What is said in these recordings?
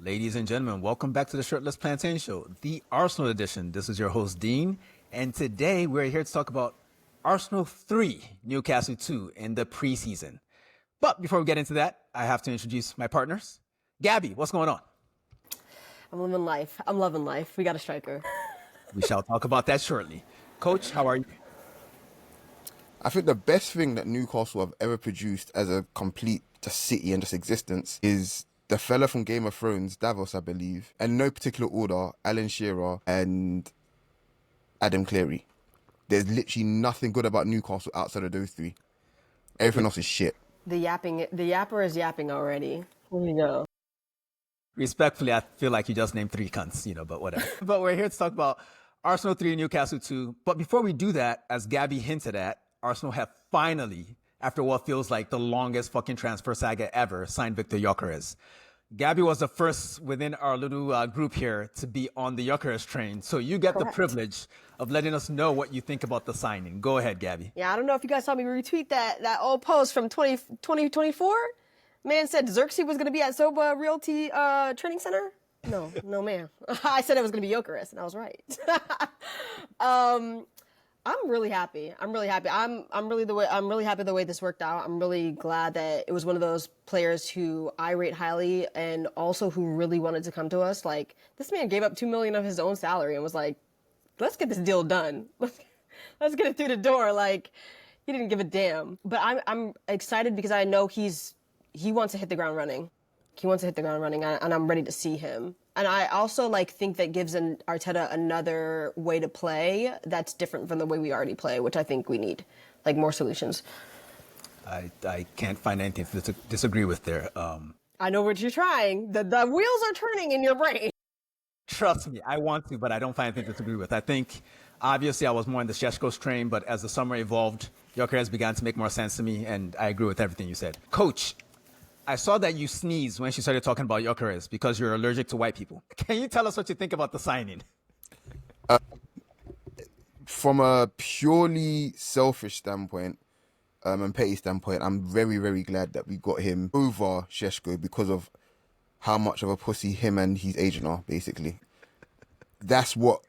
Ladies and gentlemen, welcome back to the Shirtless Plantain Show, the Arsenal edition. This is your host, Deen, and today we're here to talk about Arsenal 3, Newcastle 2 in the preseason. But before we get into that, I have to introduce my partners. Gabby, what's going on? I'm living life. I'm loving life. We got a striker. We shall talk about that shortly. Coach, how are you? I think the best thing that Newcastle have ever produced as a complete just city and just existence is the fella from Game of Thrones, Davos, I believe, and in no particular order, Alan Shearer and Adam Cleary. There's literally nothing good about Newcastle outside of those three. Everything else is shit. The yapper is yapping already. Here we go. Respectfully, I feel like you just named three cunts, but whatever. But we're here to talk about Arsenal 3, Newcastle 2. But before we do that, as Gabby hinted at, Arsenal have finally, after what feels like the longest fucking transfer saga ever, signed Victor Gyökeres. Gabby was the first within our little group here to be on the Gyökeres train. So you get Correct. the privilege of letting us know what you think about the signing. Go ahead, Gabby. Yeah, I don't know if you guys saw me retweet that old post from 2024. Man said Xerxes was going to be at Soba Realty Training Center. No, man. I said it was going to be Gyökeres, and I was right. I'm really happy. I'm really happy the way this worked out. I'm really glad that it was one of those players who I rate highly and also who really wanted to come to us. Like, this man gave up $2 million of his own salary and was like, let's get this deal done. Let's get it through the door. Like, he didn't give a damn. But I'm excited because I know he wants to hit the ground running. He wants to hit the ground running, and I'm ready to see him. And I also think that gives Arteta another way to play that's different from the way we already play, which I think we need, more solutions. I can't find anything to disagree with there. I know what you're trying. The wheels are turning in your brain. Trust me, I want to, but I don't find anything to disagree with. I think, obviously, I was more in the Šeško's train, but as the summer evolved, Gyökeres began to make more sense to me, and I agree with everything you said. Coach, I saw that you sneezed when she started talking about Gyökeres because you're allergic to white people. Can you tell us what you think about the signing? From a purely selfish standpoint and petty standpoint, I'm very, very glad that we got him over Šeško because of how much of a pussy him and his agent are, basically. That's what...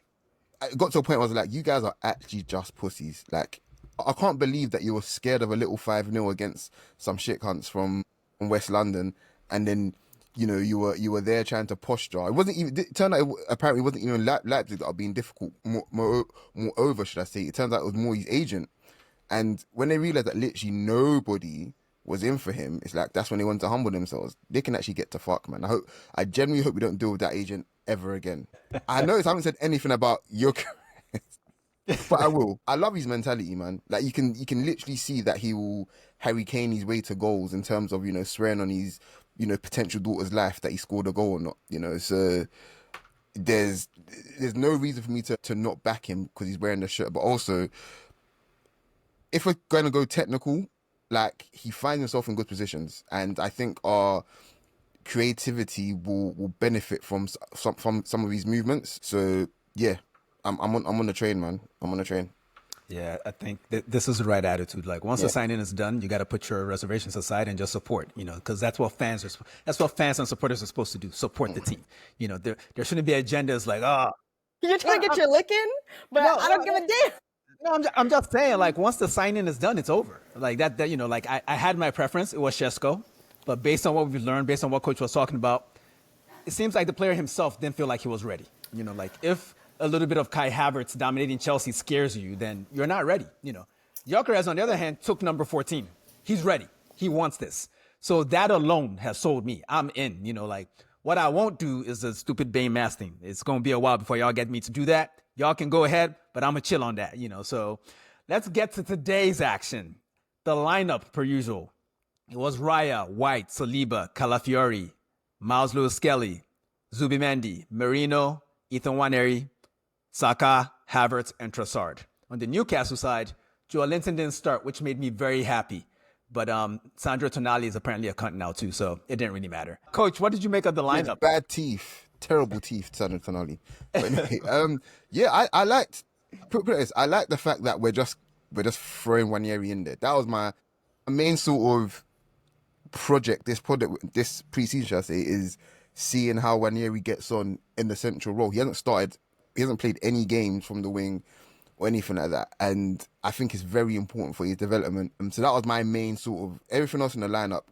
I got to a point where I was like, you guys are actually just pussies. Like, I can't believe that you were scared of a little 5-0 against some shit cunts from West London, and then you were there trying to posture. It wasn't even. It turned out apparently it wasn't even Leipzig that are being difficult. Moreover, should I say? It turns out it was more his agent. And when they realized that literally nobody was in for him, it's like that's when they wanted to humble themselves. They can actually get to fuck, man. I genuinely hope we don't deal with that agent ever again. I noticed I haven't said anything about your. But I will. I love his mentality, man. Like you can literally see that he will Harry Kane his way to goals in terms of swearing on his potential daughter's life that he scored a goal or not. So there's no reason for me to not back him because he's wearing the shirt. But also, if we're going to go technical, he finds himself in good positions, and I think our creativity will benefit from some of his movements. So yeah. I'm on the train, man. I'm on the train. Yeah, I think this is the right attitude. Once the signing is done, you got to put your reservations aside and just support. Because that's what fans and supporters are supposed to do. Support the team. There shouldn't be agendas You're trying to get your lick in, but no, I don't give a damn. No, I'm just saying. Once the signing is done, it's over. I had my preference. It was Šeško, but based on what we've learned, based on what Coach was talking about, it seems like the player himself didn't feel like he was ready. If a little bit of Kai Havertz dominating Chelsea scares you, then you're not ready. Gyökeres, on the other hand, took number 14. He's ready. He wants this. So that alone has sold me. I'm in. What I won't do is the stupid Bane mask thing. It's going to be a while before y'all get me to do that. Y'all can go ahead, but I'm going to chill on that. So let's get to today's action. The lineup, per usual. It was Raya, White, Saliba, Calafiori, Miles Lewis-Skelly, Zubimendi, Merino, Ethan Nwaneri, Saka, Havertz, and Trossard. On the Newcastle side, Joe Linton didn't start, which made me very happy. But Sandro Tonali is apparently a cunt now too, so it didn't really matter. Coach, what did you make of the lineup? Bad teeth. Terrible teeth, Sandro Tonali. But anyway, I liked the fact that we're just throwing Nwaneri in there. That was my main sort of project, this preseason, should I say, is seeing how Ranieri gets on in the central role. He hasn't played any games from the wing or anything like that. And I think it's very important for his development. So that was my main sort of, everything else in the lineup.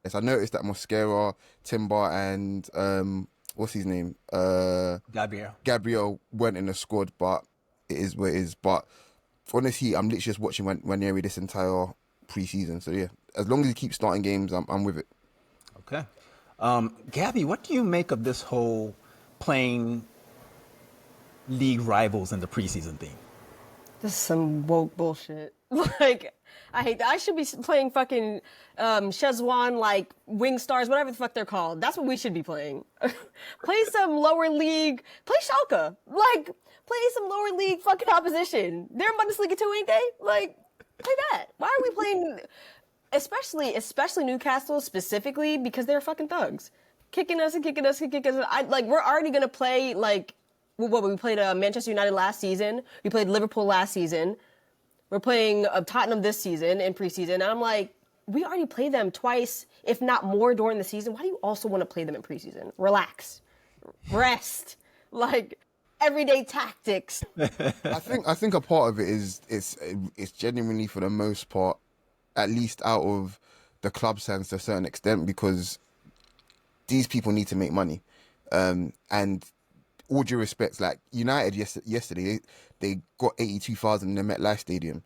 Yes, I noticed that Mosquera, Timber, and what's his name? Gabriel weren't in the squad, but it is what it is. But honestly, I'm literally just watching Ranieri this entire preseason. So yeah, as long as he keeps starting games, I'm with it. Okay. Gabby, what do you make of this whole playing league rivals in the preseason thing? This is some woke bullshit. Like, I hate that. I should be playing fucking Szechuan, like, Wing Stars, whatever the fuck they're called. That's what we should be playing. Play some lower league. Play Schalke. Like, play some lower league fucking opposition. They're in Bundesliga too, ain't they? Like, play that. Why are we playing, especially Newcastle specifically, because they're fucking thugs. Kicking us. We're already going to play, like, what we played Manchester United last season. We played Liverpool last season. We're playing Tottenham this season in preseason. And I'm like, we already played them twice, if not more, during the season. Why do you also want to play them in preseason? Relax. Rest. Like, everyday tactics. I think a part of it is it's genuinely, for the most part, at least out of the club sense to a certain extent, because these people need to make money. And all due respect, like United yesterday, they got 82,000 in the MetLife Stadium.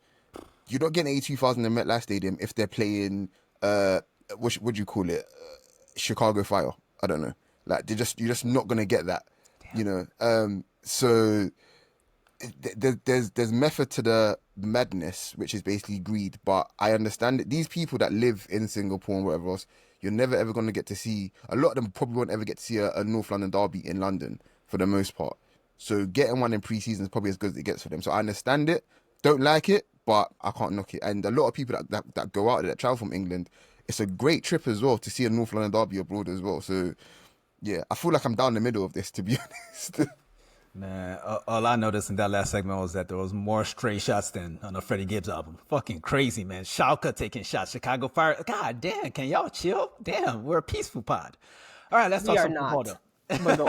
You're not getting 82,000 in the MetLife Stadium if they're playing, what do you call it? Chicago Fire. I don't know. Like, you're just not going to get that, you know? So there's method to the madness, which is basically greed. But I understand that these people that live in Singapore and whatever else, you're never ever going to get to see, a lot of them probably won't ever get to see a North London derby in London for the most part. So getting one in pre-season is probably as good as it gets for them. So I understand it, don't like it, but I can't knock it. And a lot of people that go out there, that travel from England, it's a great trip as well to see a North London derby abroad as well. So yeah, I feel like I'm down the middle of this, to be honest. Man, all I noticed in that last segment was that there was more stray shots than on the Freddie Gibbs album. Fucking crazy, man. Schalke taking shots. Chicago Fire. God damn, can y'all chill? Damn, we're a peaceful pod. All right, let's talk some football, though. But go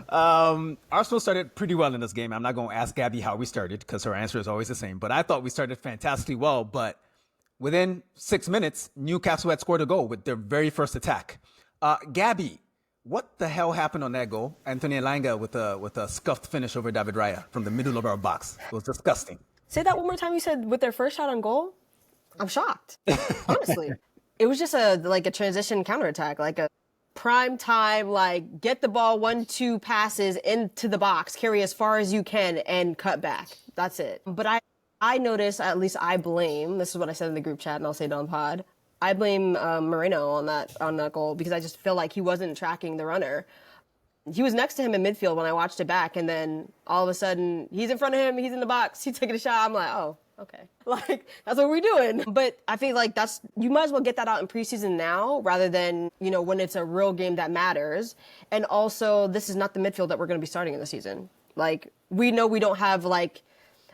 on. Arsenal started pretty well in this game. I'm not going to ask Gabby how we started because her answer is always the same. But I thought we started fantastically well. But within 6 minutes, Newcastle had scored a goal with their very first attack. Gabby, what the hell happened on that goal? Anthony Elanga with a scuffed finish over David Raya from the middle of our box. It was disgusting. Say that one more time. You said with their first shot on goal? I'm shocked. Honestly. It was just a transition counterattack, like a prime time, like get the ball 1-2 passes into the box, carry as far as you can, and cut back. That's it. But I noticed, at least I blame, this is what I said in the group chat, and I'll say it on pod, I blame Moreno on that goal because I just feel like he wasn't tracking the runner. He was next to him in midfield when I watched it back, and then all of a sudden, he's in front of him, he's in the box, he's taking a shot. I'm like, oh, okay. Like, that's what we're doing. But I think, like, you might as well get that out in preseason now rather than, when it's a real game that matters. And also, this is not the midfield that we're going to be starting in the season. Like, we know we don't have, like,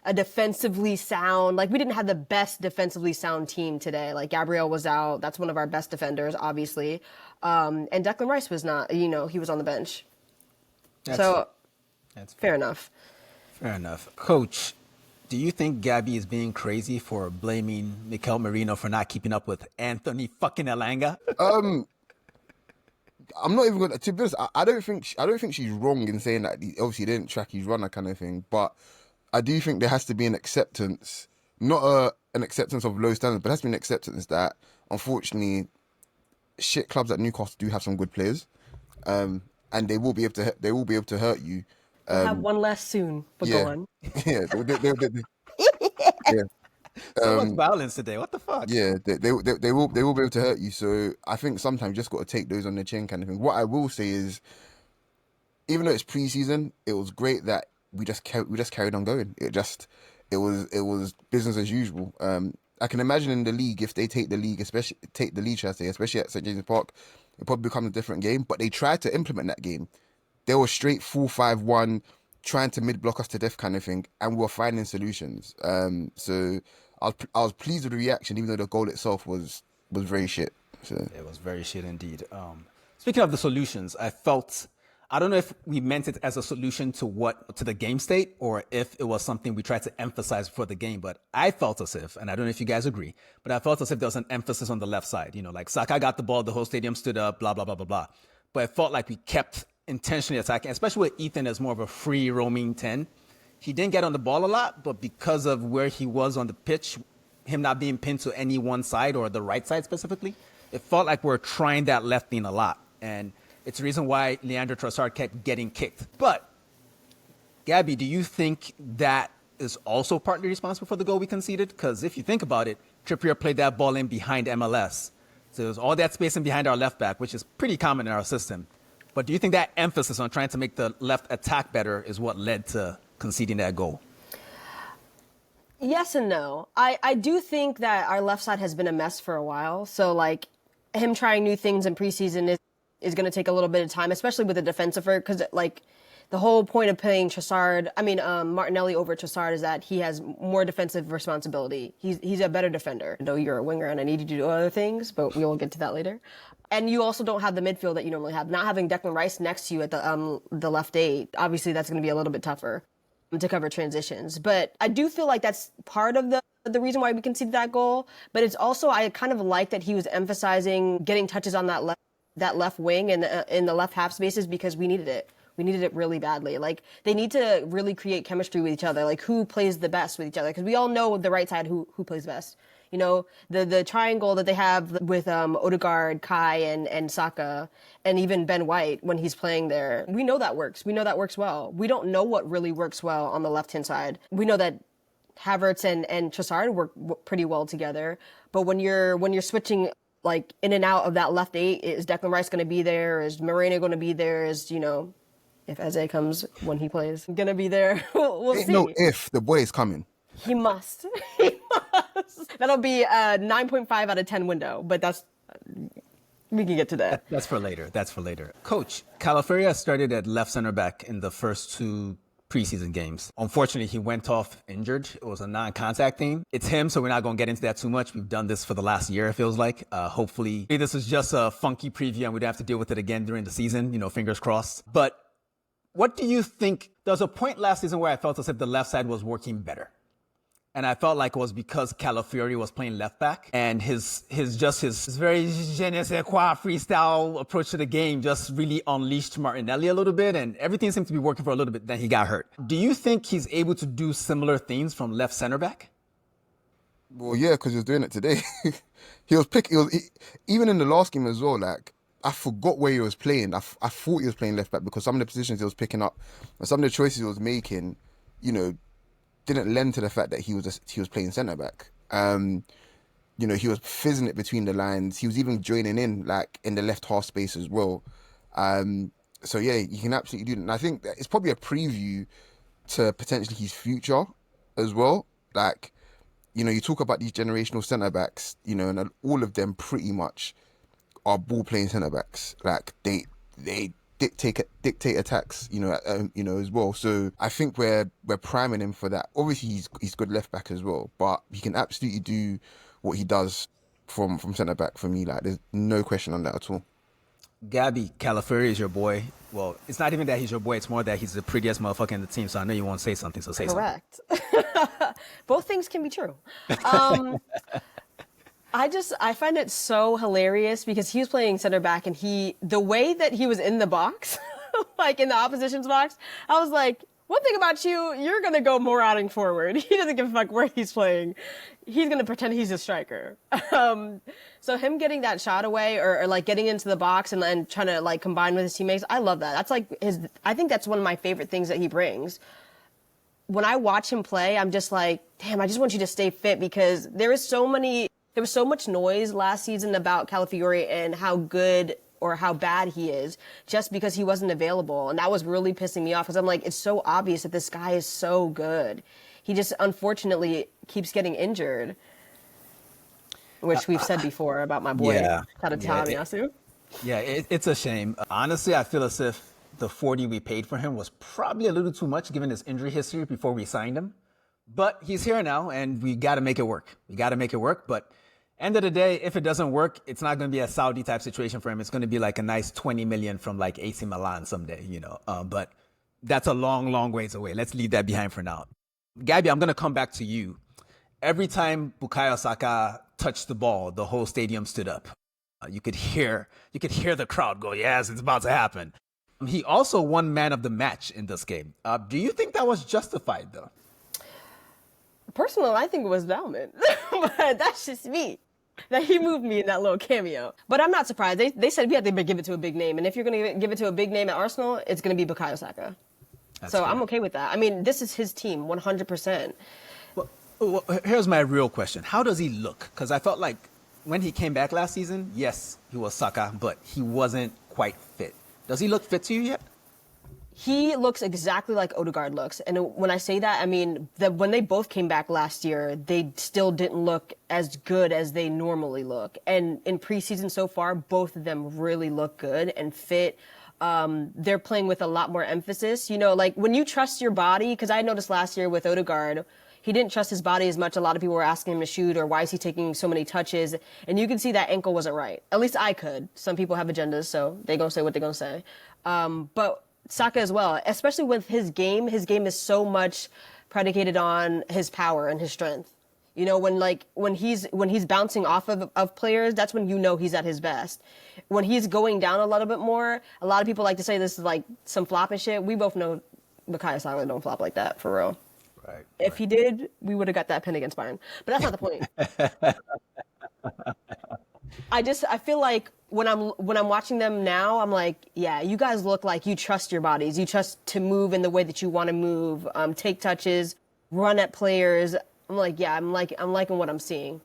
a defensively sound, like, we didn't have the best defensively sound team today. Like, Gabriel was out. That's one of our best defenders, obviously. And Declan Rice was not, he was on the bench. That's fair enough. Fair enough. Coach, do you think Gabby is being crazy for blaming Mikel Merino for not keeping up with Anthony fucking Elanga? I'm not even going to be honest. I don't think she's wrong in saying that. Obviously, he didn't track his runner kind of thing, but I do think there has to be an acceptance, not an acceptance of low standards, but there has to be an acceptance that, unfortunately, shit clubs at Newcastle do have some good players, and they will be able to hurt you. We'll have one less soon, but yeah. go on. Yeah, yeah. So much violence today. What the fuck? Yeah, they will be able to hurt you. So I think sometimes you just got to take those on the chin, kind of thing. What I will say is, even though it's preseason, it was great that we just carried on going. It was business as usual. I can imagine in the league, if they take the league, especially at St James's Park, it probably becomes a different game. But they tried to implement that game. They were straight 4-5-1, trying to mid-block us to death kind of thing, and we were finding solutions. So I was pleased with the reaction, even though the goal itself was very shit. So. It was very shit indeed. Speaking of the solutions, I don't know if we meant it as a solution to the game state or if it was something we tried to emphasize for the game, but I felt as if, and I don't know if you guys agree, but I felt as if there was an emphasis on the left side. Like Saka got the ball, the whole stadium stood up, blah, blah, blah, blah, blah. But it felt like we kept intentionally attacking, especially with Ethan as more of a free roaming 10. He didn't get on the ball a lot, but because of where he was on the pitch, him not being pinned to any one side or the right side specifically, it felt like we're trying that left lean a lot. And it's the reason why Leandro Trossard kept getting kicked. But, Gabby, do you think that is also partly responsible for the goal we conceded? Because if you think about it, Trippier played that ball in behind MLS. So there's all that spacing behind our left back, which is pretty common in our system. But do you think that emphasis on trying to make the left attack better is what led to conceding that goal? Yes and no. I do think that our left side has been a mess for a while. So, like, him trying new things in preseason is going to take a little bit of time, especially with the defensive work, because, like, the whole point of playing Martinelli over Trossard is that he has more defensive responsibility. He's a better defender. Though you're a winger and I need you to do other things, but we will get to that later. And you also don't have the midfield that you normally have. Not having Declan Rice next to you at the left 8, obviously that's going to be a little bit tougher to cover transitions. But I do feel like that's part of the reason why we conceded that goal. But it's also, I kind of like that he was emphasizing getting touches on that left wing and in the left half spaces because we needed it. We needed it really badly. Like, they need to really create chemistry with each other. Like, who plays the best with each other? Because we all know the right side who plays best. You know, the triangle that they have with Odegaard, Kai, and Saka, and even Ben White when he's playing there. We know that works. We know that works well. We don't know what really works well on the left-hand side. We know that Havertz and Trossard work pretty well together. But when you're switching, like, in and out of that left 8, is Declan Rice going to be there? Is Moreno going to be there? Is, you know, if Eze comes when he plays, going to be there? we'll see. No, if the boy is coming. He must. He must. That'll be a 9.5 out of 10 window, but we can get to that. That's for later. Coach, Calafiori started at left center back in the first 2 preseason games. Unfortunately, he went off injured. It was a non-contact thing. It's him, so we're not going to get into that too much. We've done this for the last year, it feels like. Hopefully, this is just a funky preview and we don't have to deal with it again during the season, fingers crossed. But what do you think? There was a point last season where I felt as if the left side was working better. And I felt like it was because Calafiori was playing left back and his very je ne sais quoi freestyle approach to the game just really unleashed Martinelli a little bit and everything seemed to be working for a little bit. Then he got hurt. Do you think he's able to do similar things from left center back? Well, yeah, because he was doing it today. Even in the last game as well, like, I forgot where he was playing. I thought he was playing left back because some of the positions he was picking up and some of the choices he was making, didn't lend to the fact that he was playing centre back. He was fizzing it between the lines. He was even joining in, like, in the left half space as well. So yeah, you can absolutely do that. And I think that it's probably a preview to potentially his future as well. Like, you talk about these generational centre backs, and all of them pretty much are ball playing centre backs. Like, they dictate attacks, as well. So I think we're priming him for that. Obviously, he's good left back as well, but he can absolutely do what he does from centre back for me. Like, there's no question on that at all. Gabby, Calafiori is your boy. Well, it's not even that he's your boy. It's more that he's the prettiest motherfucker in the team. So I know you want to say something. So say Correct. Both things can be true. I find it so hilarious because he was playing center back and the way that he was in the box, like in the opposition's box, I was like, one thing about you, you're going to go more outing forward. He doesn't give a fuck where he's playing. He's going to pretend he's a striker. So him getting that shot away or like getting into the box and then trying to like combine with his teammates, I love that. That's like I think that's one of my favorite things that he brings. When I watch him play, I'm just like, damn, I just want you to stay fit because there was so much noise last season about Calafiori and how good or how bad he is just because he wasn't available. And that was really pissing me off because I'm like, it's so obvious that this guy is so good. He just unfortunately keeps getting injured, which we've said before about my boy, Tadatomiyasu. Yeah, it's a shame. Honestly, I feel as if the 40 we paid for him was probably a little too much given his injury history before we signed him. But he's here now and we got to make it work. But End of the day, if it doesn't work, it's not going to be a Saudi type situation for him. It's going to be like a nice 20 million from like AC Milan someday, but that's a long, long ways away. Let's leave that behind for now. Gabby, I'm going to come back to you. Every time Bukayo Saka touched the ball, the whole stadium stood up. You could hear the crowd go, yes, it's about to happen. He also won man of the match in this game. Do you think that was justified, though? Personally, I think it was Dowman, but that's just me. That he moved me in that little cameo. But I'm not surprised. They said we had to give it to a big name, and if you're going to give it to a big name at Arsenal, it's going to be Bukayo Saka. So fair. I'm okay with that. I mean, this is his team, 100%. Well, here's my real question. How does he look? Because I felt like when he came back last season, yes, he was Saka, but he wasn't quite fit. Does he look fit to you yet? He looks exactly like Odegaard looks. And when I say that, I mean that when they both came back last year, they still didn't look as good as they normally look. And in preseason so far, both of them really look good and fit. They're playing with a lot more emphasis. Like when you trust your body, because I noticed last year with Odegaard, he didn't trust his body as much. A lot of people were asking him to shoot, or why is he taking so many touches? And you can see that ankle wasn't right. At least I could. Some people have agendas, so they're going to say what they're going to say. But Saka as well, especially with his game is so much predicated on his power and his strength. When he's bouncing off of players, that's when he's at his best. When he's going down a little bit more, a lot of people like to say this is like some flopping shit. We both know Bukayo Saka don't flop like that, for real. Right. If he did, we would have got that pin against Bayern. But that's not the point. I feel like when I'm watching them now, I'm like, yeah, you guys look like you trust your bodies. You trust to move in the way that you want to move, take touches, run at players. I'm like, yeah, I'm liking what I'm seeing,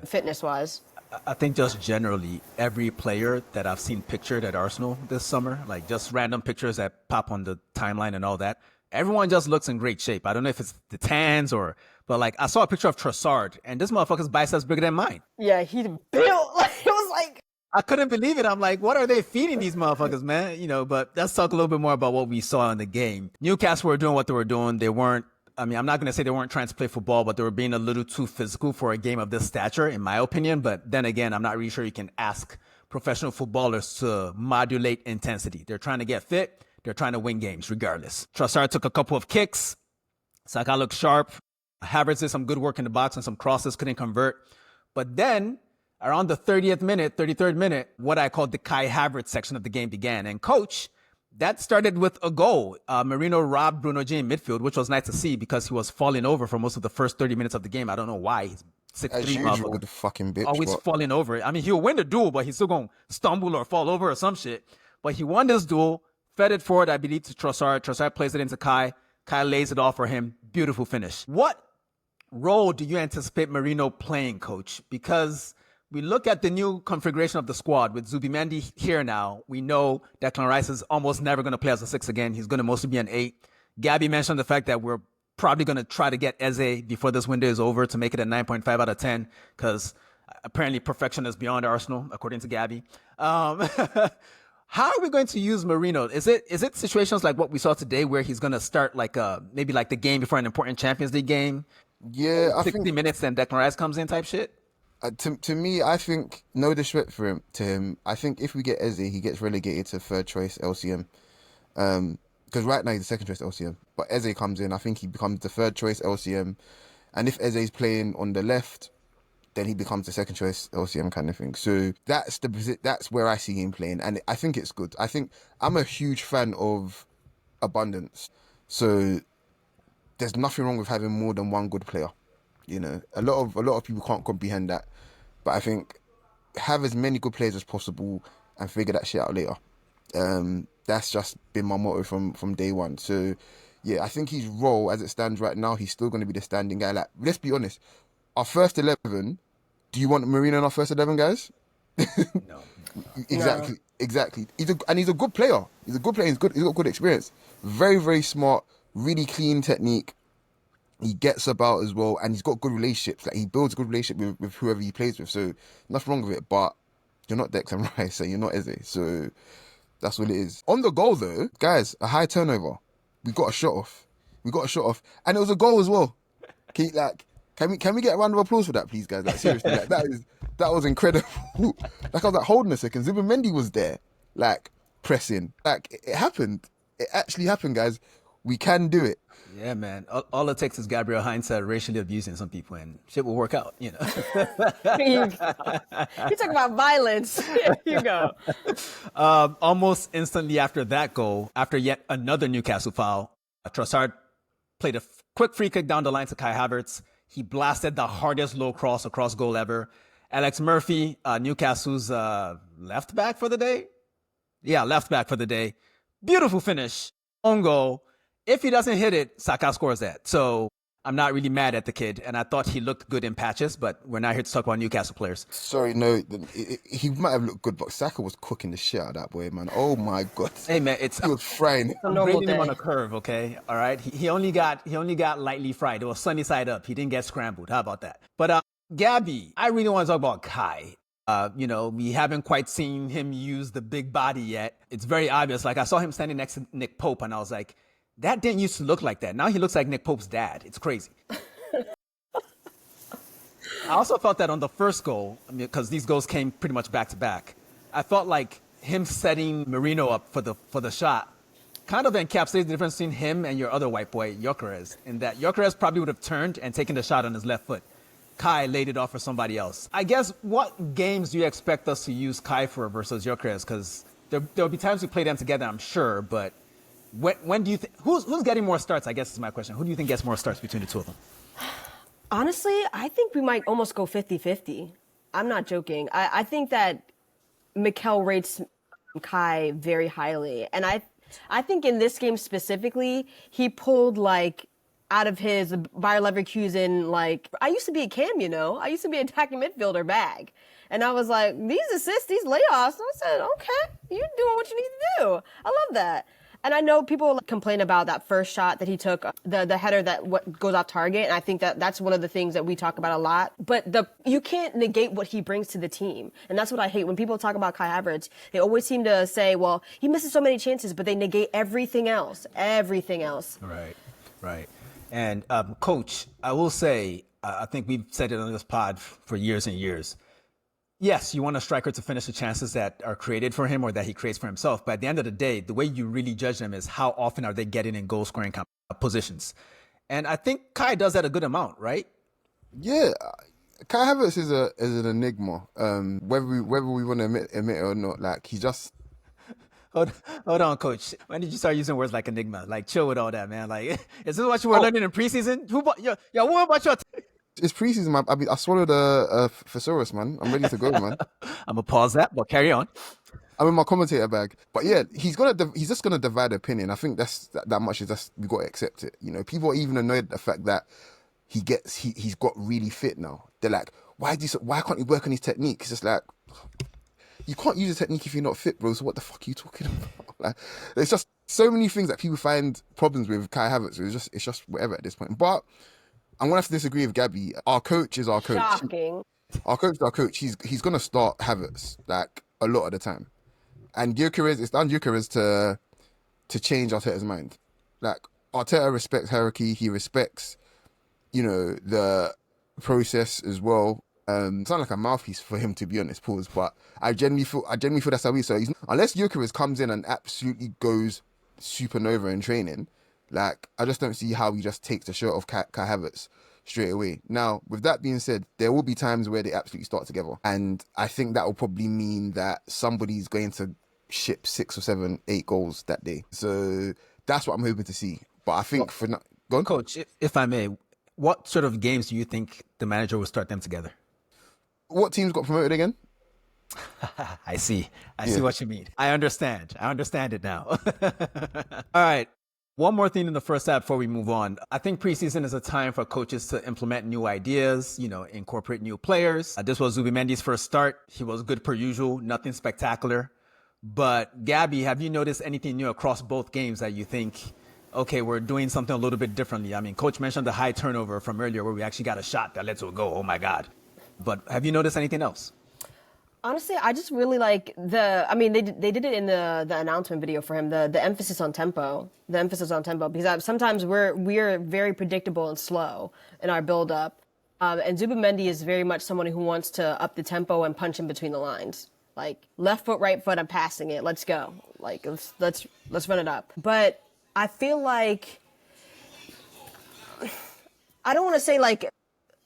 fitness wise. I think just generally every player that I've seen pictured at Arsenal this summer, like just random pictures that pop on the timeline and all that, everyone just looks in great shape. I don't know if it's the tans but like I saw a picture of Trossard and this motherfucker's biceps bigger than mine. Yeah, he built it was like. I couldn't believe it. I'm like, what are they feeding these motherfuckers, man? But let's talk a little bit more about what we saw in the game. Newcastle were doing what they were doing. They weren't, I'm not going to say they weren't trying to play football, but they were being a little too physical for a game of this stature, in my opinion. But then again, I'm not really sure you can ask professional footballers to modulate intensity. They're trying to get fit. They're trying to win games regardless. Trossard took a couple of kicks. Saka looked sharp. Havertz did some good work in the box and some crosses, couldn't convert. But then around the 33rd minute, what I call the Kai Havertz section of the game began. And coach, that started with a goal. Marino robbed Bruno G in midfield, which was nice to see because he was falling over for most of the first 30 minutes of the game. I don't know why. He's 6'3", as usual with the fucking bitch. Always falling over. I mean, he'll win the duel, but he's still going to stumble or fall over or some shit. But he won this duel, fed it forward, I believe, to Trossard. Trossard plays it into Kai. Kai lays it off for him. Beautiful finish. What role do you anticipate Marino playing, coach? Because we look at the new configuration of the squad with Zubimendi here now. We know Declan Rice is almost never going to play as a 6 again. He's going to mostly be an 8. Gabby mentioned the fact that we're probably going to try to get Eze before this window is over to make it a 9.5 out of 10 because apparently perfection is beyond Arsenal, according to Gabby. How are we going to use Marino? Is it situations like what we saw today where he's going to start maybe like the game before an important Champions League game? Yeah, I 60 think minutes, then Declan Rice comes in type shit? To me, I think, no disrespect to him, I think if we get Eze, he gets relegated to third choice LCM. Because right now he's the second choice LCM. But Eze comes in, I think he becomes the third choice LCM. And if Eze's playing on the left, then he becomes the second choice LCM kind of thing. So that's where I see him playing. And I think it's good. I'm a huge fan of abundance. So there's nothing wrong with having more than one good player. A lot of people can't comprehend that, but I think have as many good players as possible and figure that shit out later. That's just been my motto from day one. So yeah, I think his role as it stands right now, he's still going to be the standing guy. Like, let's be honest, our first 11. Do you want Marino in our first 11, guys? No. Exactly. He's a good player. He's got good experience. Very, very smart. Really clean technique. He gets about as well, and he's got good relationships. Like, he builds a good relationship with whoever he plays with. So nothing wrong with it. But you're not Declan Rice, so you're not Eze. So that's what it is. On the goal, though, guys, a high turnover. We got a shot off, and it was a goal as well. Can we get a round of applause for that, please, guys? Like, seriously, like, That was incredible. Like, I was like, hold on a second. Zubimendi was there, like, pressing. Like, it happened. It actually happened, guys. We can do it. Yeah, man. All it takes is Gabriel Heinze racially abusing some people, and shit will work out. You know. You talk about violence. Here you go. Almost instantly after that goal, after yet another Newcastle foul, Trossard played a quick free kick down the line to Kai Havertz. He blasted the hardest low cross across goal ever. Alex Murphy, Newcastle's left back for the day. Yeah, left back for the day. Beautiful finish. Own goal. If he doesn't hit it, Saka scores that. So I'm not really mad at the kid. And I thought he looked good in patches, but we're not here to talk about Newcastle players. Sorry, no, he might have looked good, but Saka was cooking the shit out of that boy, man. Oh my God. Hey, man, He was frying. I'm grading him on a curve, okay? All right. He only got lightly fried. It was sunny side up. He didn't get scrambled. How about that? But Gabby, I really want to talk about Kai. We haven't quite seen him use the big body yet. It's very obvious. Like, I saw him standing next to Nick Pope, and I was like, that didn't used to look like that. Now he looks like Nick Pope's dad. It's crazy. I also felt that on the first goal, because these goals came pretty much back to back. I felt like him setting Marino up for the shot kind of encapsulates the difference between him and your other white boy, Gyökeres, in that Gyökeres probably would have turned and taken the shot on his left foot. Kai laid it off for somebody else. I guess, what games do you expect us to use Kai for versus Gyökeres? Because there'll be times we play them together, I'm sure, but when do you think, who's getting more starts, I guess is my question. Who do you think gets more starts between the two of them? Honestly, I think we might almost go 50-50. I'm not joking. I think that Mikel rates Kai very highly. And I think in this game specifically, he pulled like out of his Bayer Leverkusen, like, I used to be a cam, I used to be an attacking midfielder bag. And I was like, these assists, these layoffs. I said, okay, you're doing what you need to do. I love that. And I know people complain about that first shot that he took, the header that goes off target. And I think that's one of the things that we talk about a lot. But you can't negate what he brings to the team. And that's what I hate. When people talk about Kai Havertz, they always seem to say, well, he misses so many chances, but they negate everything else. Everything else. Right. And Coach, I will say, I think we've said it on this pod for years and years. Yes, you want a striker to finish the chances that are created for him or that he creates for himself. But at the end of the day, the way you really judge them is how often are they getting in goal-scoring positions. And I think Kai does that a good amount, right? Yeah, Kai Havertz is an enigma. Whether we want to admit it or not, like, he just... Hold on, Coach. When did you start using words like enigma? Like, chill with all that, man. Like, is this what you were learning in preseason? What about your... It's preseason, man. I swallowed a thesaurus, man. I'm ready to go, man. I'm gonna pause that, but carry on. I'm in my commentator bag. But yeah, he's just gonna divide opinion. I think that much is just, we gotta accept it. People are even annoyed at the fact that he's got really fit now. They're like, why can't he work on his technique? It's just like, you can't use a technique if you're not fit, bro. So what the fuck are you talking about? Like, there's just so many things that people find problems with Kai Havertz. It's just whatever at this point. But I'm going to have to disagree with Gabby. Our coach is our coach. Shocking. Our coach is our coach. He's going to start Havertz, like, a lot of the time. And it's down Gyökeres to change Arteta's mind. Like, Arteta respects hierarchy. He respects, the process as well. It's not like a mouthpiece for him, to be honest, pause. But I genuinely feel that's how he. So unless Gyökeres comes in and absolutely goes supernova in training, like, I just don't see how he just takes the shirt off Kai Havertz straight away. Now, with that being said, there will be times where they absolutely start together. And I think that will probably mean that somebody's going to ship 6 or 7, 8 goals that day. So that's what I'm hoping to see. But I think go on. Coach, if I may, what sort of games do you think the manager will start them together? What teams got promoted again? I see what you mean. I understand it now. All right. One more thing in the first half before we move on. I think preseason is a time for coaches to implement new ideas, incorporate new players. This was Zubimendi's first start. He was good per usual, nothing spectacular. But Gabby, have you noticed anything new across both games that you think, okay, we're doing something a little bit differently? I mean, Coach mentioned the high turnover from earlier where we actually got a shot that led to a goal. Oh my God. But have you noticed anything else? Honestly, I just really like they did it in the announcement video for him, the emphasis on tempo. The emphasis on tempo, because sometimes we're very predictable and slow in our build up. And Zubimendi is very much someone who wants to up the tempo and punch in between the lines. Like left foot, right foot, I'm passing it. Let's go. Like let's run it up. But I feel like I don't want to say like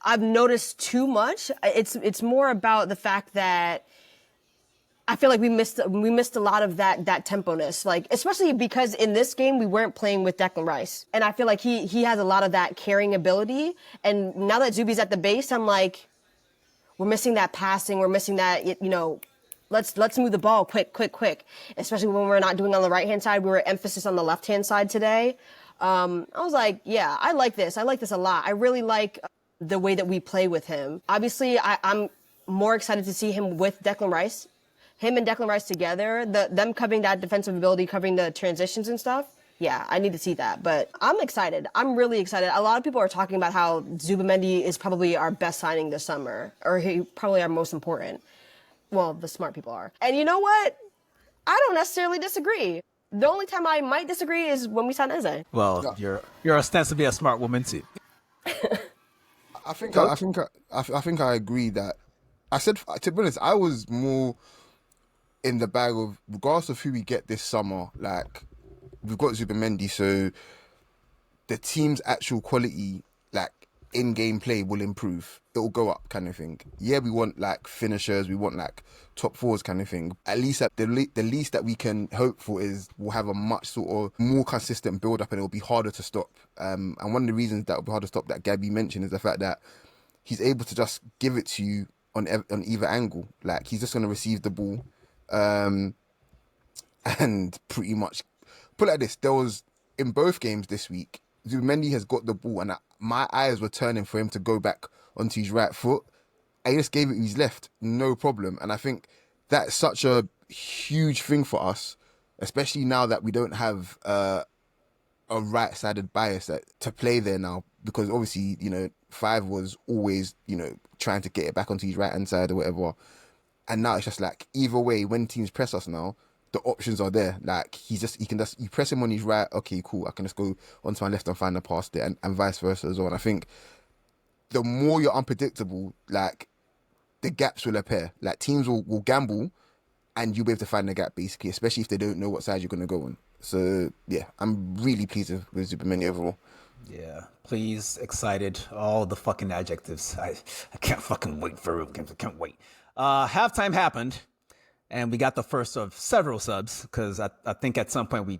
I've noticed too much. It's more about the fact that I feel like we missed a lot of that tempo-ness, like especially because in this game we weren't playing with Declan Rice, and I feel like he has a lot of that carrying ability. And now that Zuby's at the base, I'm like, we're missing that passing, we're missing that, you know, let's move the ball quick, especially when we're not doing on the right hand side. We were emphasis on the left hand side today. I was like, yeah, I like this a lot. I really like the way that we play with him. Obviously, I'm more excited to see him with Declan Rice. Him and Declan Rice together, them covering that defensive ability, covering the transitions and stuff. Yeah, I need to see that. But I'm excited. I'm really excited. A lot of people are talking about how Zubimendi is probably our best signing this summer, or probably our most important. Well, the smart people are. And you know what? I don't necessarily disagree. The only time I might disagree is when we sign Eze. Well, you're ostensibly a smart woman too. I think I agree that I said, to be honest, I was more in the bag of, regardless of who we get this summer, like we've got Zubimendi, so the team's actual quality, like in-game play, will improve. It'll go up, kind of thing. Yeah, we want like finishers, we want like top fours, kind of thing. At least at the least that we can hope for is we'll have a much sort of more consistent build-up, and it'll be harder to stop. And one of the reasons that will be hard to stop that Gabby mentioned is the fact that he's able to just give it to you on either angle. Like he's just going to receive the ball. And pretty much put it like this, there was in both games this week, Zubimendi has got the ball and my eyes were turning for him to go back onto his right foot. I just gave it his left, no problem. And I think that's such a huge thing for us, especially now that we don't have a right-sided bias to play there now, because obviously, you know, Five was always, you know, trying to get it back onto his right-hand side or whatever. And now it's just like, either way, when teams press us now, the options are there. Like you press him on his right, okay, cool, I can just go onto my left and find the pass there, and vice versa as well. And I think the more you're unpredictable, like the gaps will appear. Like teams will gamble and you'll be able to find the gap basically, especially if they don't know what side you're going to go on. So yeah, I'm really pleased with Zubimendi overall. Yeah, pleased, excited, all the fucking adjectives. I can't fucking wait for real games. I can't wait. Halftime happened, and we got the first of several subs, because I think at some point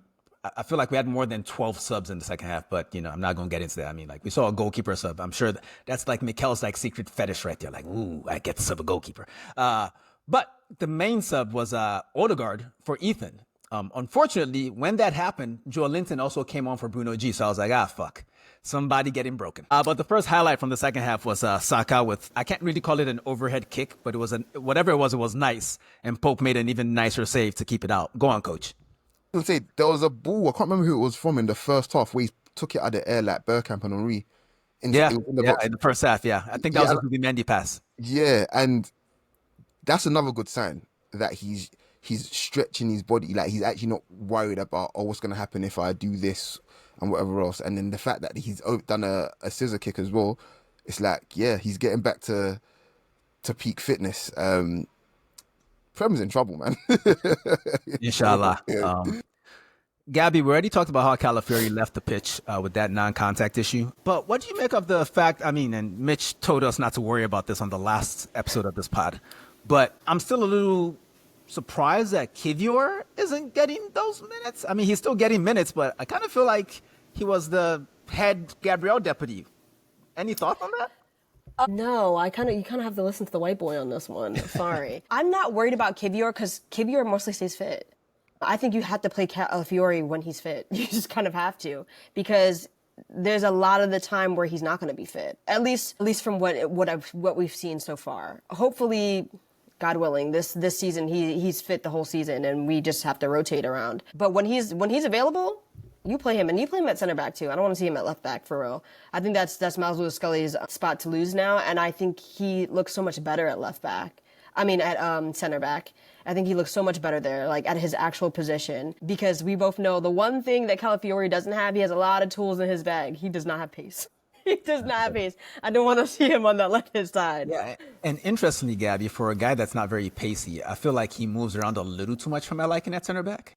I feel like we had more than 12 subs in the second half, but, you know, I'm not going to get into that. I mean, like, we saw a goalkeeper sub. I'm sure that's like Mikel's like secret fetish right there. Like, ooh, I get to sub a goalkeeper. But the main sub was Odegaard for Ethan. Unfortunately, when that happened, Joe Linton also came on for Bruno G. So I was like, fuck. Somebody getting broken. But the first highlight from the second half was Saka with, I can't really call it an overhead kick, but it was whatever it was nice. And Pope made an even nicer save to keep it out. Go on, coach. I was gonna say, there was a ball, I can't remember who it was from in the first half, where he took it out of the air like Bergkamp and Henry. In the first half, yeah. I think that was a Mendy pass. Yeah, and that's another good sign that he's stretching his body, like he's actually not worried about, what's going to happen if I do this and whatever else. And then the fact that he's done a scissor kick as well, it's like, yeah, he's getting back to peak fitness. Prem's in trouble, man. Inshallah. Yeah. Gabby, we already talked about how Calafiori left the pitch with that non-contact issue. But what do you make of the fact, and Mitch told us not to worry about this on the last episode of this pod, but I'm still a little surprised that Kivior isn't getting those minutes. I mean, he's still getting minutes, but I kind of feel like he was the head Gabriel deputy. Any thoughts on that? No, you kind of have to listen to the white boy on this one. Sorry. I'm not worried about Kivior because Kivior mostly stays fit. I think you have to play Calafiori when he's fit. You just kind of have to, because there's a lot of the time where he's not going to be fit. At least from what we've seen so far. Hopefully, God willing, this season he's fit the whole season, and we just have to rotate around. But when he's available, you play him, and you play him at center back too. I don't want to see him at left back for real. I think that's Miles Lewis-Scully's spot to lose now, and I think he looks so much better at left back. At center back. I think he looks so much better there, like at his actual position, because we both know the one thing that Calafiori doesn't have, he has a lot of tools in his bag. He does not have pace. He does not have pace. I don't want to see him on that left-hand side. Yeah, and interestingly, Gabby, for a guy that's not very pacey, I feel like he moves around a little too much for my liking at center back.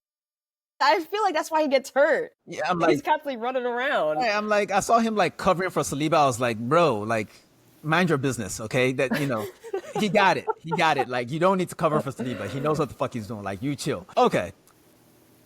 I feel like that's why he gets hurt. Yeah, He's constantly running around. I saw him like covering for Saliba. I was like, bro, like, mind your business, okay? That, he got it. Like, you don't need to cover for Saliba. He knows what the fuck he's doing. Like, you chill. Okay.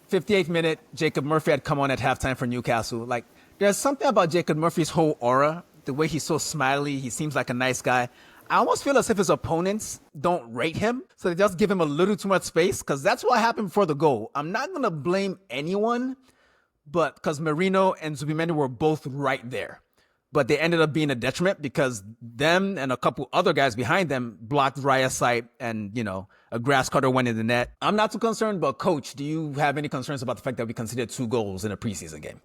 58th minute, Jacob Murphy had come on at halftime for Newcastle. Like, there's something about Jacob Murphy's whole aura, the way he's so smiley. He seems like a nice guy. I almost feel as if his opponents don't rate him, so they just give him a little too much space, because that's what happened before the goal. I'm not going to blame anyone, but because Marino and Zubimendi were both right there. But they ended up being a detriment because them and a couple other guys behind them blocked Raya's sight, and, a grass cutter went in the net. I'm not too concerned, but Coach, do you have any concerns about the fact that we conceded 2 goals in a preseason game?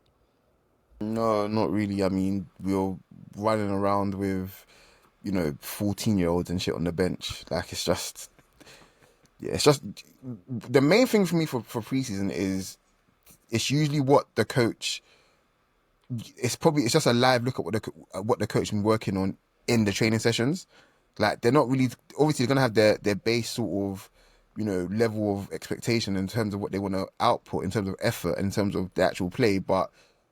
No, not really. I mean, we were running around with 14-year-olds and shit on the bench. Like, it's just the main thing for me for preseason is it's usually what the coach. It's just a live look at what the coach been working on in the training sessions. Like, they're not really, obviously they're gonna have their base sort of level of expectation in terms of what they want to output, in terms of effort, in terms of the actual play, but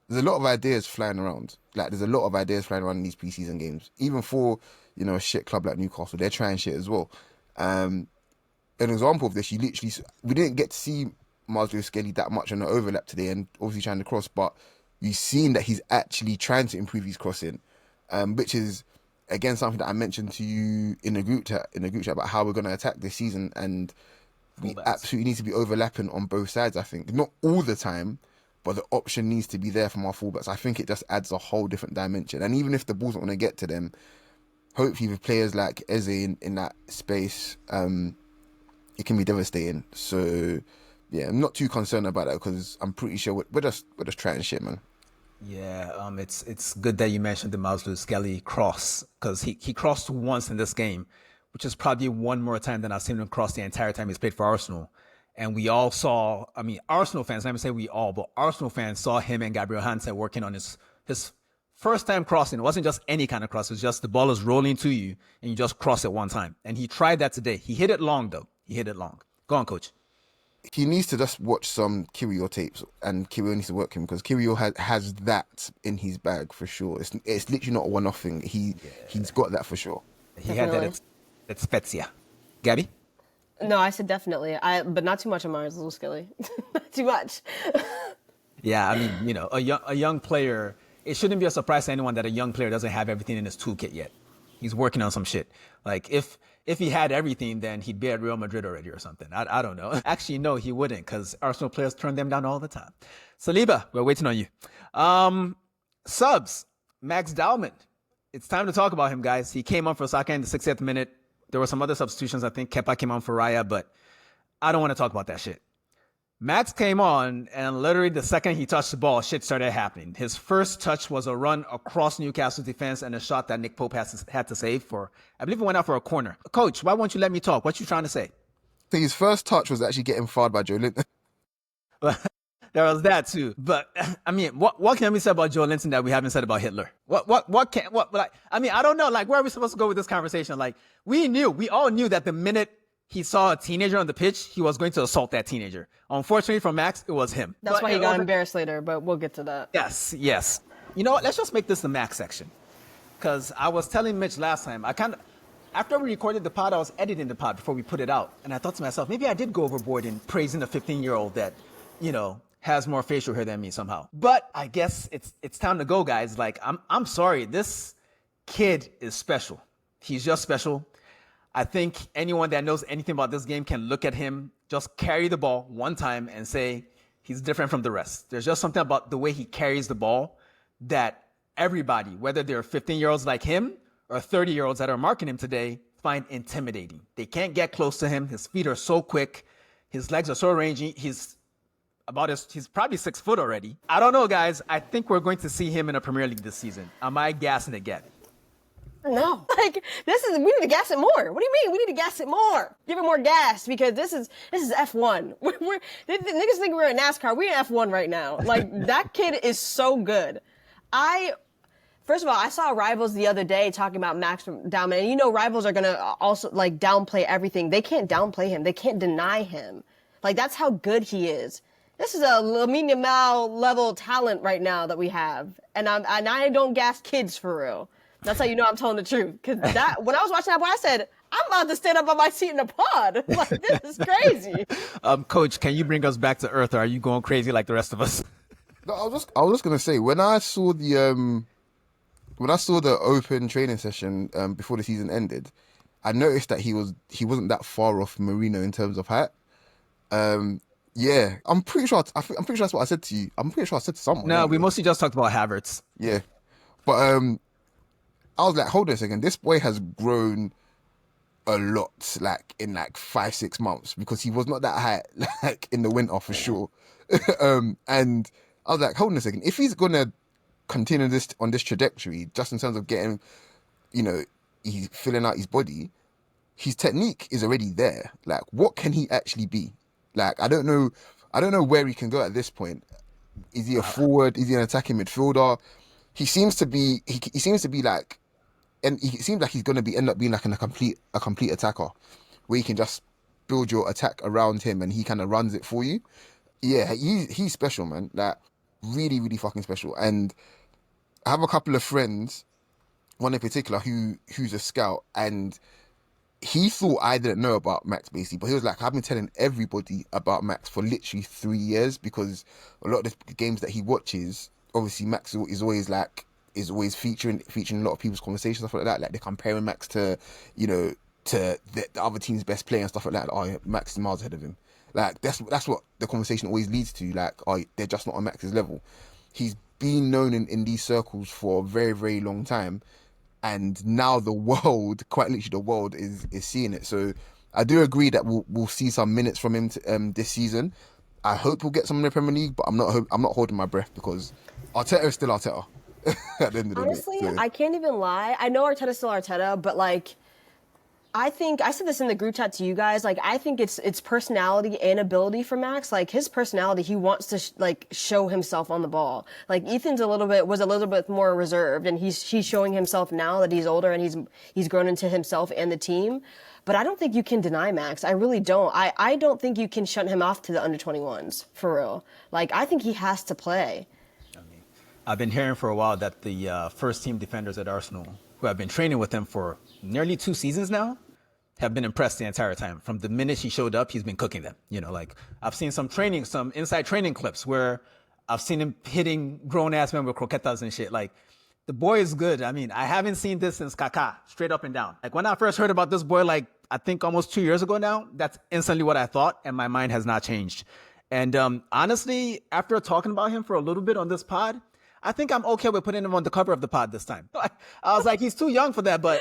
there's a lot of ideas flying around. Like, there's a lot of ideas flying around in these preseason games. Even for, a shit club like Newcastle, they're trying shit as well. An example of this, we didn't get to see Maslow Skelly that much on the overlap today, and obviously trying to cross, but you've seen that he's actually trying to improve his crossing, which is, again, something that I mentioned to you in the group chat about how we're going to attack this season, and we absolutely need to be overlapping on both sides, I think. Not all the time, but the option needs to be there from our fullbacks. I think it just adds a whole different dimension. And even if the ball's not going to get to them, hopefully with players like Eze in that space, it can be devastating. So, yeah, I'm not too concerned about that, because I'm pretty sure we're just trying shit, man. Yeah, it's good that you mentioned the Maslow Skelly cross, because he crossed once in this game, which is probably one more time than I've seen him cross the entire time he's played for Arsenal. And we all saw, Arsenal fans, let me say we all, but Arsenal fans saw him and Gabriel Hansen working on his first time crossing. It wasn't just any kind of cross. It was just the ball is rolling to you and you just cross it one time. And he tried that today. He hit it long, though. Go on, Coach. He needs to just watch some Kiwior tapes, and Kiwior needs to work him, because Kiwior has that in his bag for sure. It's literally not a one-off thing. He's got that for sure. He had that at Spezia. Gabby? No, I said definitely. But not too much of Mars, little Skilly. Not too much. Yeah, a young player. It shouldn't be a surprise to anyone that a young player doesn't have everything in his toolkit yet. He's working on some shit. Like, if he had everything, then he'd be at Real Madrid already or something. I don't know. Actually, no, he wouldn't, because Arsenal players turn them down all the time. Saliba, we're waiting on you. Subs, Max Dowman. It's time to talk about him, guys. He came on for Osaka in the 60th minute. There were some other substitutions. I think Kepa came on for Raya, but I don't want to talk about that shit. Max came on, and literally the second he touched the ball, shit started happening. His first touch was a run across Newcastle's defense and a shot that Nick Pope had to save for. I believe it went out for a corner. Coach, why won't you let me talk? What you trying to say? So his first touch was actually getting fouled by Joe Linton. There was that too. But what can we say about Joe Linton that we haven't said about Hitler? I don't know. Like, where are we supposed to go with this conversation? Like, we all knew that the minute he saw a teenager on the pitch, he was going to assault that teenager. Unfortunately for Max, it was him. That's why he got embarrassed later, but we'll get to that. Yes. You know what? Let's just make this the Max section. Because I was telling Mitch last time, after we recorded the pod, I was editing the pod before we put it out. And I thought to myself, maybe I did go overboard in praising a 15-year-old that, has more facial hair than me somehow. But I guess it's time to go, guys. Like, I'm sorry. This kid is special. He's just special. I think anyone that knows anything about this game can look at him, just carry the ball one time and say he's different from the rest. There's just something about the way he carries the ball that everybody, whether they're 15-year-olds like him or 30-year-olds that are marking him today, find intimidating. They can't get close to him. His feet are so quick. His legs are so rangy. He's probably 6 foot already. I don't know, guys. I think we're going to see him in a Premier League this season. Am I gassing it, Gabby? No. We need to gas it more. What do you mean? We need to gas it more. Give it more gas, because this is F1. Niggas think we're in NASCAR. We're in F1 right now. Like, that kid is so good. First of all, I saw Rivals the other day talking about Max Dowman, and Rivals are gonna also like downplay everything. They can't downplay him. They can't deny him. Like that's how good he is. This is a Lamine Yamal level talent right now that we have, and I don't gas kids for real. That's how you know I'm telling the truth. Because when I was watching that boy, I said, I'm about to stand up on my seat in the pod. Like this is crazy. Coach, can you bring us back to earth, or are you going crazy like the rest of us? No, I was just gonna say when I saw the open training session before the season ended, I noticed that he wasn't that far off Marino in terms of height. Yeah, I'm pretty sure that's what I said to you. I'm pretty sure I said to someone. No, anyway. we mostly just talked about Havertz. Yeah, but I was like, hold on a second. This boy has grown a lot, like in like 5-6 months, because he was not that high like in the winter for sure. And I was like, hold on a second. If he's gonna continue on this trajectory, just in terms of getting, he's filling out his body, his technique is already there. Like, what can he actually be? Like, I don't know where he can go at this point. Is he a forward? Is he an attacking midfielder? He seems to be like, and he seems like he's going to end up being like a complete attacker, where you can just build your attack around him and he kind of runs it for you. Yeah, he's special, man. Like, really, really fucking special. And I have a couple of friends, one in particular who's a scout, and he thought I didn't know about Max basically, but he was like, I've been telling everybody about Max for literally 3 years, because a lot of the games that he watches, obviously Max is always featuring a lot of people's conversations, stuff like that. Like they're comparing Max to, to the other team's best player and stuff like that. Like, oh, yeah, Max is miles ahead of him. Like that's what the conversation always leads to. Like, oh, they're just not on Max's level. He's been known in these circles for a very, very long time. And now the world, quite literally the world, is seeing it. So I do agree that we'll see some minutes from him this season. I hope we'll get some in the Premier League, but I'm not holding my breath, because Arteta is still Arteta at the end of the Honestly, day. So. I can't even lie. I know Arteta's still Arteta, but like, I think I said this in the group chat to you guys. Like, I think it's personality and ability for Max. Like his personality, he wants to show himself on the ball. Like Ethan's was a little bit more reserved, and he's showing himself now that he's older and he's grown into himself and the team. But I don't think you can deny Max. I really don't. I don't think you can shut him off to the under-21s for real. Like I think he has to play. I've been hearing for a while that the first team defenders at Arsenal, who have been training with him for nearly 2 seasons now, have been impressed the entire time. From the minute he showed up, he's been cooking them. Like I've seen some inside training clips where I've seen him hitting grown-ass men with croquetas and shit. Like, the boy is good. I mean, I haven't seen this since Kaká, straight up and down. Like, when I first heard about this boy, like, I think almost 2 years ago now, that's instantly what I thought, and my mind has not changed. And honestly, after talking about him for a little bit on this pod, I think I'm okay with putting him on the cover of the pod this time. I was like, he's too young for that, but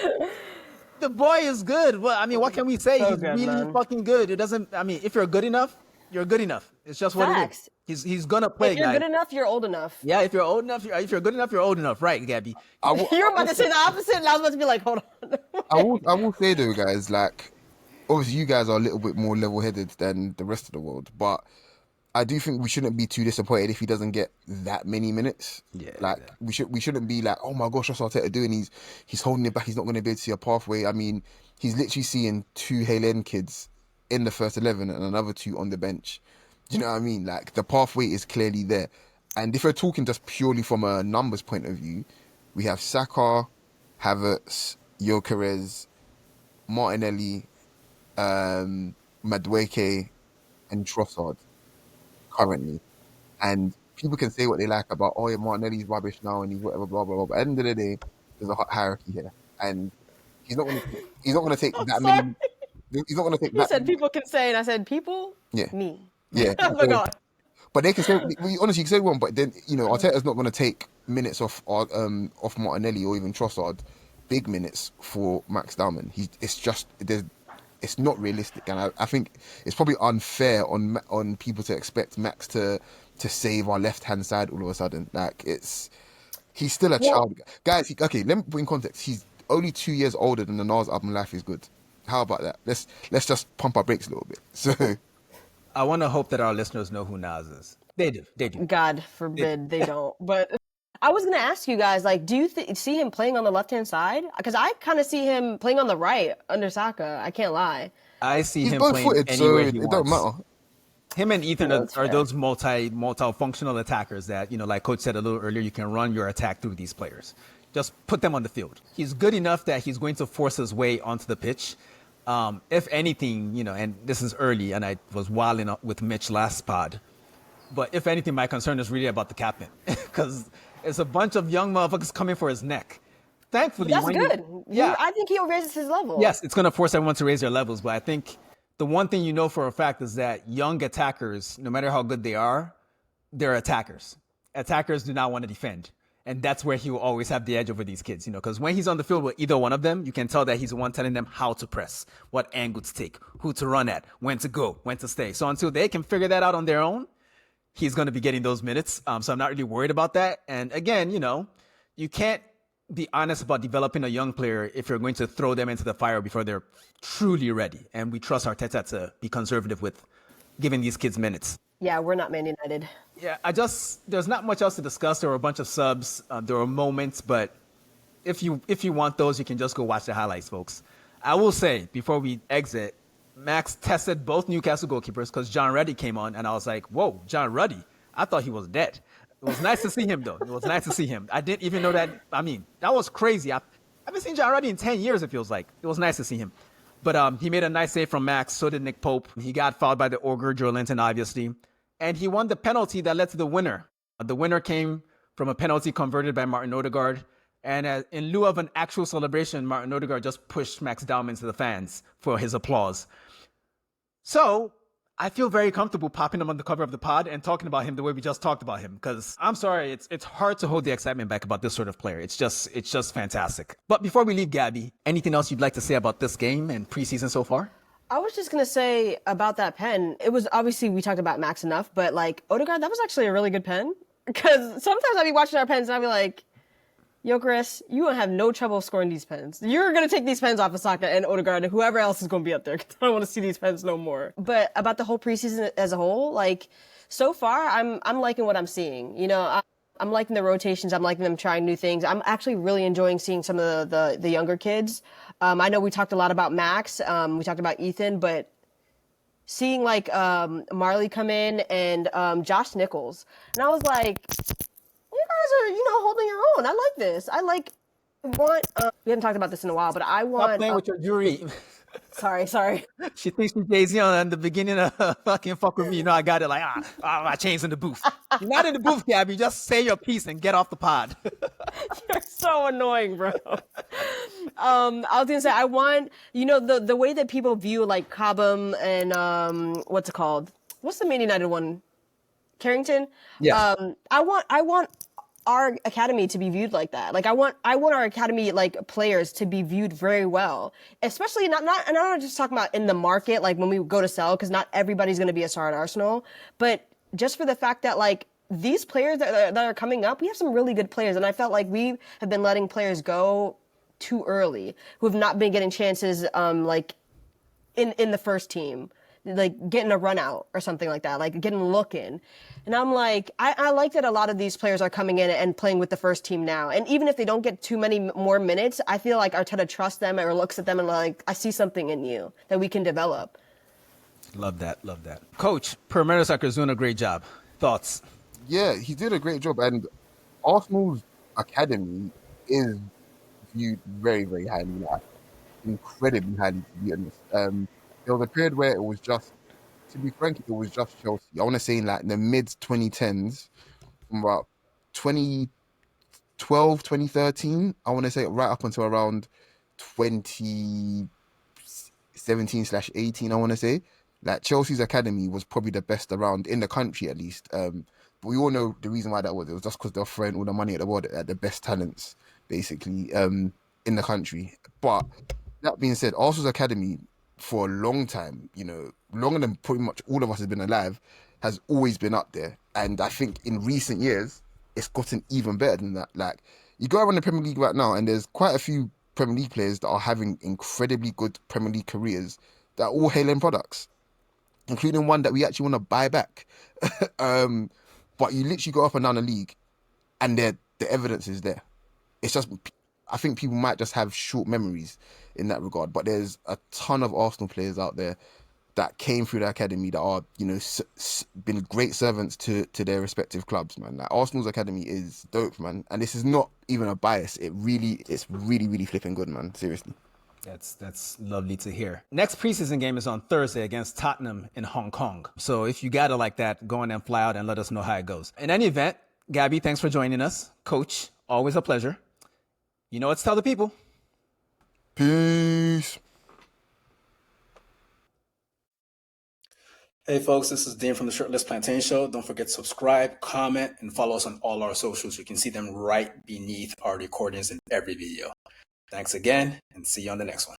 the boy is good. Well, I mean, what can we say? So He's good, really man. fucking good. It doesn't, I mean, if you're good enough, you're good enough. It's just what Facts. it is. He's gonna play, If you're guys. good enough, you're old enough. Yeah, if you're old enough, if you're good enough, you're old enough. Right, Gabby? You're about to say the opposite, and I was about to be like, hold on. I will say though, guys, like, obviously you guys are a little bit more level-headed than the rest of the world, but I do think we shouldn't be too disappointed if he doesn't get that many minutes. Yeah, like yeah. we shouldn't be like, oh my gosh, what's Arteta doing? He's holding it back. He's not going to be able to see a pathway. I mean, he's literally seeing 2 Hale End kids in the first 11 and another 2 on the bench. Do you know what I mean? Like, the pathway is clearly there. And if we're talking just purely from a numbers point of view, we have Saka, Havertz, Gyökeres, Martinelli, Madueke, and Trossard currently. And people can say what they like about, oh yeah, Martinelli's rubbish now and he's whatever, blah blah blah. But at the end of the day, there's a hierarchy here, and he's not going to take that many. He's not going to take You that. said people can say, and I said people. Yeah. Me. Yeah. Oh my God. But they can say, honestly, you can say one, but then, Arteta's not going to take minutes off Martinelli or even Trossard, big minutes for Max Dowman. It's not realistic, and I think it's probably unfair on people to expect Max to save our left hand side all of a sudden. Like, he's still a child, guys. Okay, let me put in context. He's only 2 years older than the Nas album Life Is Good. How about that? Let's just pump our brakes a little bit. So. I want to hope that our listeners know who Nas is. They do. God forbid they don't. But I was gonna ask you guys, like, do you see him playing on the left-hand side? Because I kind of see him playing on the right under Saka. I can't lie. I see He's him both playing footed, so anywhere he it don't wants. matter. Him and Ethan That's are fair. those multi-functional attackers that, like Coach said a little earlier, you can run your attack through these players. Just put them on the field. He's good enough that he's going to force his way onto the pitch. If anything, and this is early, and I was wilding up with Mitch last pod, but if anything, my concern is really about the captain because it's a bunch of young motherfuckers coming for his neck. Thankfully, That's good. I think he'll raise his level. Yes, it's going to force everyone to raise their levels, but I think the one thing you know for a fact is that young attackers, no matter how good they are, they're attackers. Attackers do not want to defend. And that's where he will always have the edge over these kids, because when he's on the field with either one of them, you can tell that he's the one telling them how to press, what angle to take, who to run at, when to go, when to stay. So until they can figure that out on their own, he's going to be getting those minutes. So I'm not really worried about that. And again, you can't be honest about developing a young player if you're going to throw them into the fire before they're truly ready. And we trust Arteta to be conservative with giving these kids minutes. Yeah, we're not Man United. Yeah, there's not much else to discuss. There were a bunch of subs. There were moments, but if you want those, you can just go watch the highlights, folks. I will say, before we exit, Max tested both Newcastle goalkeepers because John Ruddy came on, and I was like, whoa, John Ruddy. I thought he was dead. It was nice to see him, though. It was nice to see him. I didn't even know that. I mean, that was crazy. I haven't seen John Ruddy in 10 years, it feels like. It was nice to see him. But he made a nice save from Max. So did Nick Pope. He got fouled by the ogre, Joe Linton, obviously. And he won the penalty that led to the winner. The winner came from a penalty converted by Martin Odegaard. And in lieu of an actual celebration, Martin Odegaard just pushed Max Dowman to the fans for his applause. So I feel very comfortable popping him on the cover of the pod and talking about him the way we just talked about him. Because I'm sorry, it's hard to hold the excitement back about this sort of player. It's just fantastic. But before we leave, Gabby, anything else you'd like to say about this game and preseason so far? I was just going to say about that pen, it was obviously we talked about Max enough, but like Odegaard, that was actually a really good pen. Because sometimes I'd be watching our pens and I'd be like, yo, Chris, you won't have no trouble scoring these pens. You're going to take these pens off of Saka and Odegaard and whoever else is going to be up there because I don't want to see these pens no more. But about the whole preseason as a whole, like so far, I'm liking what I'm seeing. I'm liking the rotations. I'm liking them trying new things. I'm actually really enjoying seeing some of the younger kids. I know we talked a lot about Max. We talked about Ethan, but seeing like Marley come in and Josh Nichols, and I was like, you guys are holding your own. I like this. We haven't talked about this in a while, but I want. Stop playing with your jewelry. Sorry. She thinks she's Jay-Z on the beginning of fucking fuck with me. I got it like, my chain's in the booth. You're not in the booth, Gabby. Just say your piece and get off the pod. You're so annoying, bro. I was gonna say I want the way that people view like Cobham and what's it called? What's the Man United one? Carrington. Yeah. I want our academy to be viewed like that. Like I want our academy like players to be viewed very well, especially not and I'm not just talking about in the market, like when we go to sell, because not everybody's going to be a star at Arsenal, but just for the fact that like these players that are coming up, we have some really good players, and I felt like we have been letting players go too early who have not been getting chances like in the first team, like getting a run out or something like that, like getting a look in. And I'm like, I like that a lot of these players are coming in and playing with the first team now. And even if they don't get too many more minutes, I feel like Arteta trusts them or looks at them and like, I see something in you that we can develop. Love that. Coach, Per Mertesacker is doing a great job. Thoughts? Yeah, he did a great job. And Arsenal's academy is viewed very, very highly, like, incredibly highly, to be honest. There was a period where it was just, to be frank, it was just Chelsea. I want to say in like the mid 2010s, from about 2012, 2013, I want to say right up until around 2017/18, I want to say. Like Chelsea's academy was probably the best around in the country, at least. But we all know the reason why that was. It was just because they're throwing all the money at the world at the best talents, basically, in the country. But that being said, Arsenal's academy, for a long time, longer than pretty much all of us have been alive, has always been up there. And I think in recent years, it's gotten even better than that. Like, you go around the Premier League right now, and there's quite a few Premier League players that are having incredibly good Premier League careers that are all Hale End products, including one that we actually want to buy back. But you literally go up and down the league, and they're the evidence is there. It's just, I think people might just have short memories in that regard. But there's a ton of Arsenal players out there that came through the academy that are, you know, been great servants to their respective clubs, man. Like, Arsenal's academy is dope, man. And this is not even a bias. It's really flipping good, man. Seriously. That's lovely to hear. Next preseason game is on Thursday against Tottenham in Hong Kong. So if you got it like that, go on and fly out and let us know how it goes. In any event, Gabby, thanks for joining us. Coach, always a pleasure. You know what to tell the people. Peace. Hey folks, this is Deen from the Shirtless Plantain Show. Don't forget to subscribe, comment, and follow us on all our socials. You can see them right beneath our recordings in every video. Thanks again, and see you on the next one.